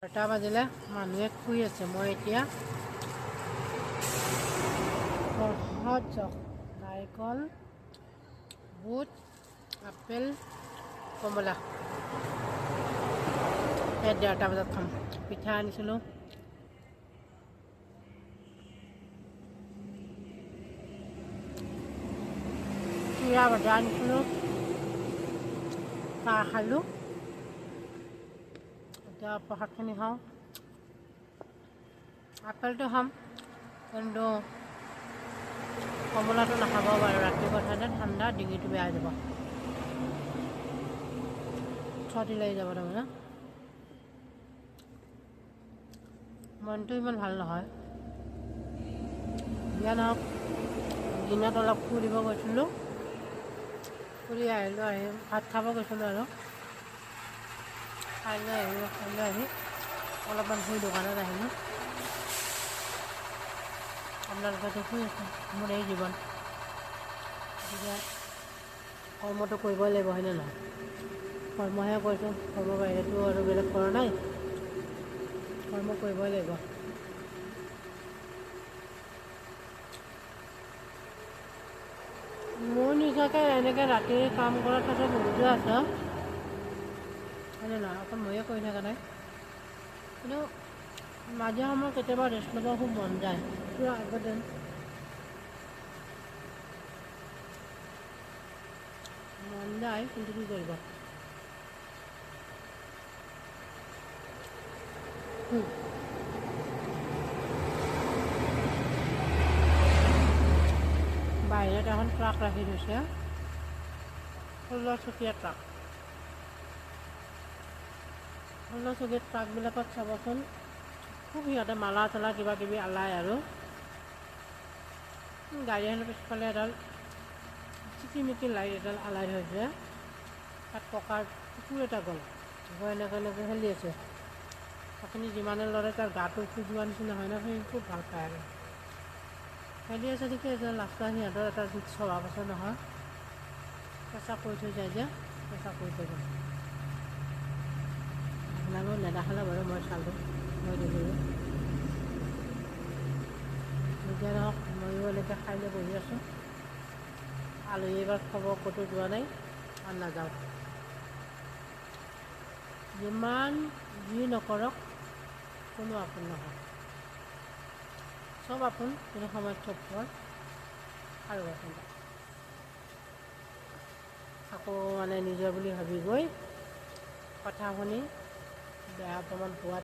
12টা বাজিলে মানুহে শুই আছে। মই এতিয়া সহজ নাৰিকল, বুট, আপেল, কমলা 11টা বজাত খাম। পিঠা আনিছিলোঁ, চিৰা ভজা আনিছিলোঁ, চাহ খালোঁ। এতিয়া প্ৰসাদখিনি খাওঁ। আপেলটো খাম, কিন্তু কমলাটো নাখাব বাৰু। ৰাতিপুৱা খালে ঠাণ্ডা, ডিঙিটো বেয়া হৈ যাব, চৰ্দি লাগি যাব তাৰমানে। মনটো ইমান ভাল নহয়। বিয়া নহওক, দিনত অলপ ফুৰিব গৈছিলোঁ, ফুৰি আহিলোঁ। আহি ভাত খাব গৈছিলোঁ আৰু খাই আহি অলপমান শুই দোকানত আহিলোঁ। আপোনালোকেতো শুই আছে, মোৰ এই জীৱন। গতিকে কৰ্মটো কৰিবই লাগিব, হয়নে নহয়? কৰ্মহে কৰিছোঁ, কৰ্মৰ বাহিৰেতো আৰু বেলেগ কৰা নাই। কৰ্ম কৰিবই লাগিব। মোৰ নিচিনাকৈ এনেকৈ ৰাতি কাম কৰাৰ পাছত বহুতো আছে, হয়নে নহয়? অকল ময়ে কৰি থকা নাই, কিন্তু মাজে সময়ে কেতিয়াবা ৰেষ্ট ল'ব খুব মন যায়। পূৰা আগতে মন যায়, কিন্তু কি কৰিব। বাহিৰত এখন ট্ৰাক ৰাখি থৈছে, 16 চকীয়া ট্ৰাক। 16 চকীয়া ট্ৰাকবিলাকত চাবচোন, খুব সিহঁতে মালা চালা কিবা কিবি আলায় আৰু গাড়ী এখনৰ পিছফালে এডাল চিকিমিকি লাইট এডাল আলাই থৈছে। তাত পকাৰ কুকুৰ এটা গ'ল এনেকৈ খেলি আছে। আপুনি যিমানে লৰে তাৰ গাটো খোজোৱাৰ নিচিনা হয় ন, সেই খুব ভাল পায় আৰু খেলি আছে। ঠিকে আছে, লাষ্টত সিহঁতৰ এটা স্বভাৱ আছে নহয়, পেচা কৰি থৈ যায় যে, পেচা কৰি থৈ যায়। আপোনালোকে নেদেখালে বাৰু, মই চালোঁ, মই দেখিলোঁ। এতিয়া নহওক, ময়ো এনেকৈ খাই লৈ বহি আছোঁ। আলহী এইবাৰ খবৰ ক'তো যোৱা নাই আৰু নাযাওঁ। যিমান যি নকৰক, কোনো আপোন নহয়। চব আপোন, কিন্তু সময়ত চব পৰ আৰু চিন্তা আকৌ মানে নিজৰ বুলি ভাবি গৈ কথা শুনি বেয়া অপমান পোৱাত